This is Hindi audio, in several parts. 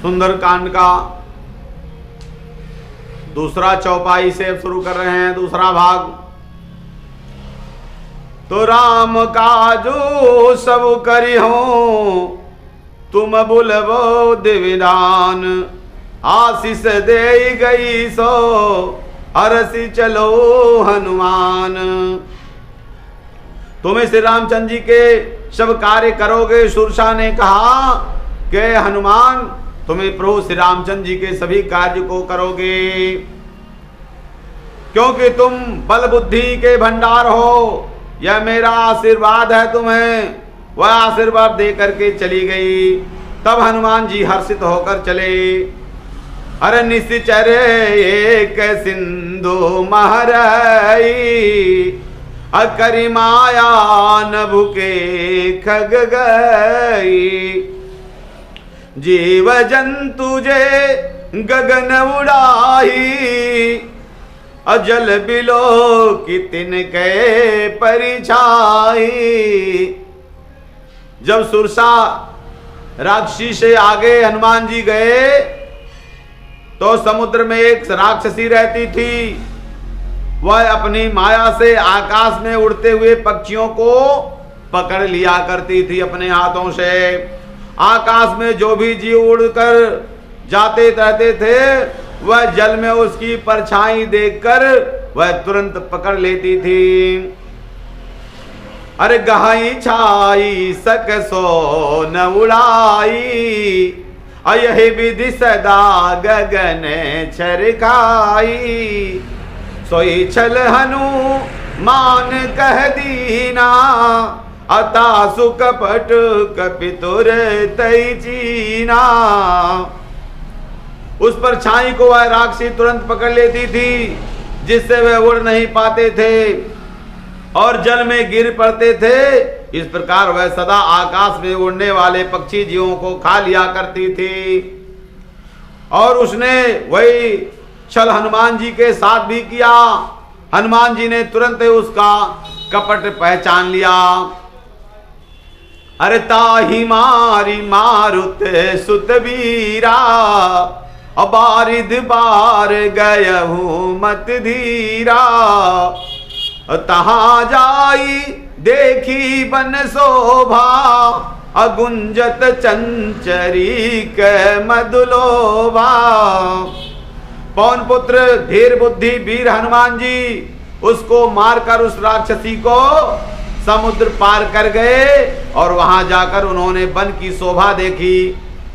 सुंदर कांड का दूसरा चौपाई से अब शुरू कर रहे हैं दूसरा भाग। तो राम काजू सब करी हो तुम बुलबो दिविधान, आशीष दे गई सो अरसी चलो हनुमान। तुम्हें श्री रामचंद्र जी के सब कार्य करोगे। सुरसा ने कहा कि हनुमान तुम्हें प्रभु श्री रामचंद्र जी के सभी कार्य को करोगे, क्योंकि तुम बल बुद्धि के भंडार हो। यह मेरा आशीर्वाद है तुम्हें। वह आशीर्वाद दे करके चली गई। तब हनुमान जी हर्षित होकर चले। अरे निश्चर एक सिंधु महरई, अकरी माया नभु के खग गई। जीव जंतु जे गगन उड़ाई, अजल बिलो की तिनके परिछाई। जब सुरसा राक्षसी से आगे हनुमान जी गए तो समुद्र में एक राक्षसी रहती थी। वह अपनी माया से आकाश में उड़ते हुए पक्षियों को पकड़ लिया करती थी अपने हाथों से। आकाश में जो भी जीव उड़कर जाते रहते थे, वह जल में उसकी परछाई देखकर वह तुरंत पकड़ लेती थी। अरे गहाई छाई सक सो न उड़ाई, यही विधि सदा गगन छरकाई। सोई छल हनुमान कह दीना, अता सुकपट कपितुर तई चीना। उस पर छाई को वह राक्षसी तुरंत पकड़ लेती थी, जिससे वह उड़ नहीं पाते थे और जल में गिर पड़ते थे। इस प्रकार वह सदा आकाश में उड़ने वाले पक्षी जीवों को खा लिया करती थी। और उसने वही छल हनुमान जी के साथ भी किया। हनुमान जी ने तुरंत उसका कपट पहचान लिया। अरे ताही मारी मारुत सुत वीरा, अबारिद बार गय हूँ मत धीरा। तहाँ जाई देखी बन शोभा, अगुंजत चंचरी के मधुलोभा। पवन पुत्र धीर बुद्धि वीर हनुमान जी उसको मारकर उस राक्षसी को समुद्र पार कर गए और वहां जाकर उन्होंने वन की शोभा देखी।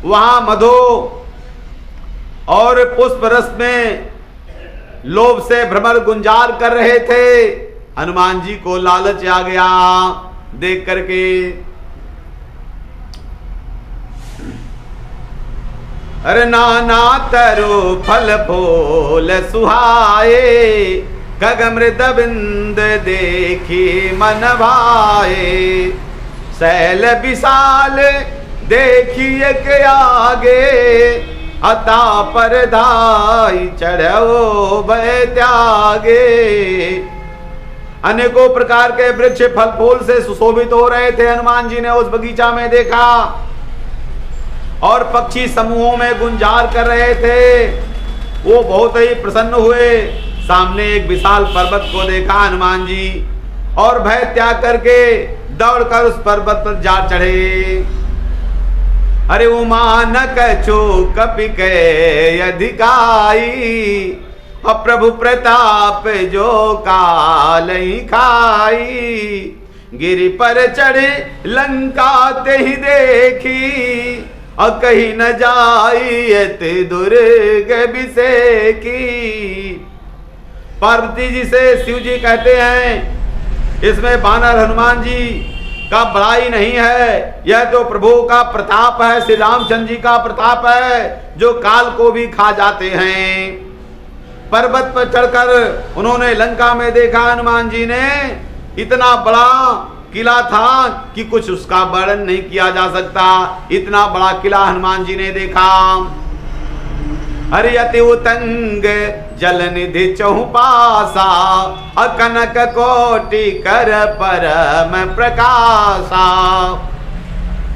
वहां मधु और पुष्प रस में लोभ से भ्रमर गुंजार कर रहे थे। हनुमान जी को लालच आ गया देख करके। अरे नाना तरु फल फूल सुहाए, गगमृत बिंद देखी मन भाए। शैल विशाल देखिए के आगे, अता पर धाई चढ़ो भय त्यागे। अनेकों प्रकार के वृक्ष फल फूल से सुशोभित हो रहे थे। हनुमान जी ने उस बगीचा में देखा और पक्षी समूहों में गुंजार कर रहे थे। वो बहुत ही प्रसन्न हुए। सामने एक विशाल पर्वत को देखा हनुमान जी और भय त्याग करके दौड़कर उस पर्वत पर जा चढ़े। अरे उमा न कछो कपि के अधिकाई, प्रभु प्रताप जो काल ही खाई। गिरि पर चढ़े लंका ते ही देखी, और कहीं न जाई दुर्ग बिसेकी। पार्वती जी से शिव जी कहते हैं, इसमें बानर हनुमान जी का बड़ाई नहीं है, यह तो प्रभु का प्रताप है, श्री रामचंद्र जी का प्रताप है, जो काल को भी खा जाते हैं। पर्वत पर चढ़कर उन्होंने लंका में देखा। हनुमान जी ने इतना बड़ा किला था कि कुछ उसका वर्णन नहीं किया जा सकता। इतना बड़ा किला हनुमान जी ने देखा। अरे अति उतंग जल निधि चहुपासा, अकनक कोटि कर परम प्रकाशा।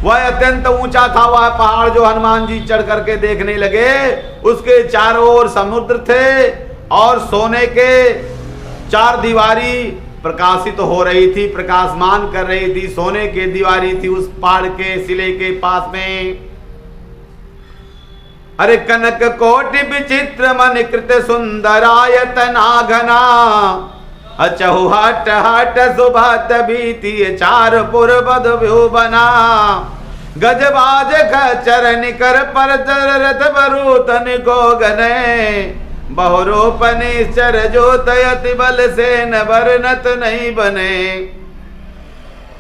वह अत्यंत ऊंचा था। वह पहाड़ जो हनुमान जी चढ़ करके देखने लगे, उसके चारों ओर समुद्र थे और सोने के चार दीवारी प्रकाशित हो रही थी, प्रकाशमान कर रही थी। सोने की दीवारी थी उस पहाड़ के शिले के पास में। अरे कनक कोटि विचित्र मन कृत सुंदरायतना घना, अचहुहट हट सुभत भीति चार पुर बद बना। गजबाज खचर निकर पर रथ बरूतन को गने, बहुरूप निश्चर जो तयति बल से न बरनत नहीं बने।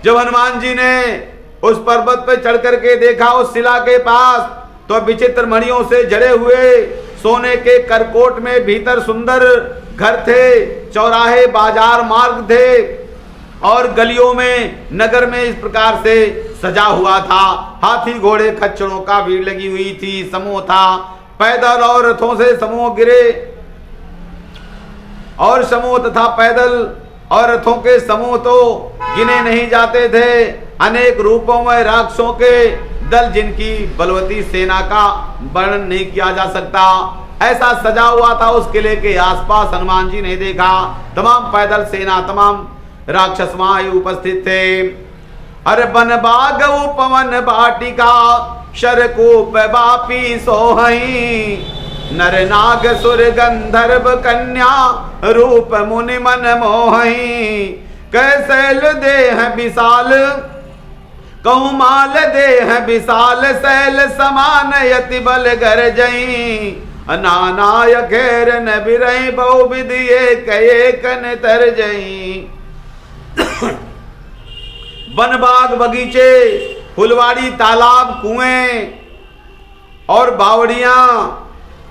जब हनुमान जी ने उस पर्वत पर चढ़ करके देखा उस शिला के पास, तो विचित्र मणियों से जड़े हुए सोने के करकोट में भीतर सुंदर घर थे, चौराहे बाजार मार्ग थे और गलियों में नगर में इस प्रकार से सजा हुआ था। हाथी घोड़े खच्चरों का भीड़ लगी हुई थी, समूह था। पैदल और रथों से समूह गिरे और समूह तथा पैदल और रथों के समूह तो गिने नहीं जाते थे। अनेक रूपों में राक्षसों के दल, जिनकी बलवती सेना का वर्णन नहीं किया जा सकता, ऐसा सजा हुआ था। उस किले के आसपास हनुमान जी ने देखा तमाम पैदल सेना, तमाम राक्षस वहां उपस्थित थे। अरे बन बाग उपवन बाटिका, शरकूप बापी सोहई, नर नाग सुर गंधर्व कन्या, रूप मुनि मन मोहई। कैसैल देह विशाल, कौमाल देह विशाल, शैल समान यति बल गरजई। नानाय घेर न बिरई, बहु विधि एक न तरजई। वन बाग बगीचे, फुलवाड़ी, तालाब, कुएं और बावड़ियां,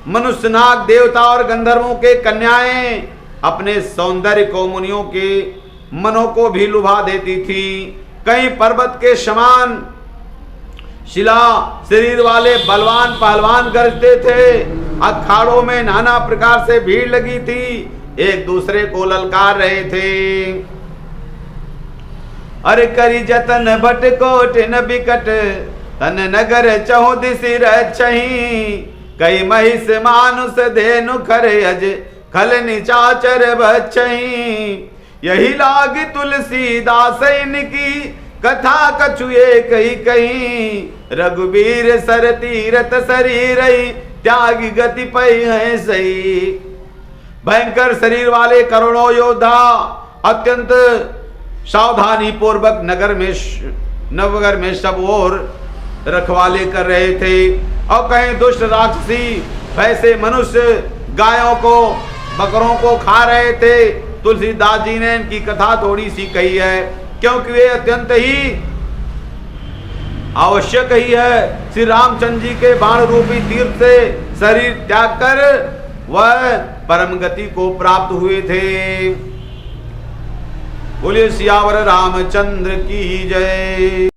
मनुष्य, नाग, देवता और गंधर्वों के कन्याएं अपने सौंदर्य को मुनियों के मनों को भी लुभा देती थी। कहीं पर्वत के समान शिला शरीर वाले बलवान पहलवान गरजते थे। अखाड़ों में नाना प्रकार से भीड़ लगी थी, एक दूसरे को ललकार रहे थे। अरे करी जतन भट कोट न बिकट, तन नगर चौदिसी रही। कई महिष मानुष धेनु खरे अज, खल निचाचर बचही। यही लाग तुलसीदास इनकी, कथा कछु एक ही कहीं। रघुबीर सर तीरथ शरीर, त्यागी गति पई है सही। भयंकर शरीर वाले करोड़ों योद्धा अत्यंत सावधानी पूर्वक नगर में सब ओर रखवाले कर रहे थे। और कहीं दुष्ट राक्षसी वैसे मनुष्य गायों को, बकरों को खा रहे थे। तुलसीदास जी ने इनकी कथा थोड़ी सी कही है, क्योंकि वे अत्यंत ही आवश्यक ही है। श्री रामचंद्र जी के बाण रूपी तीर्थ से शरीर त्याग कर वह परम गति को प्राप्त हुए थे। बोलिए सियावर रामचंद्र की जय।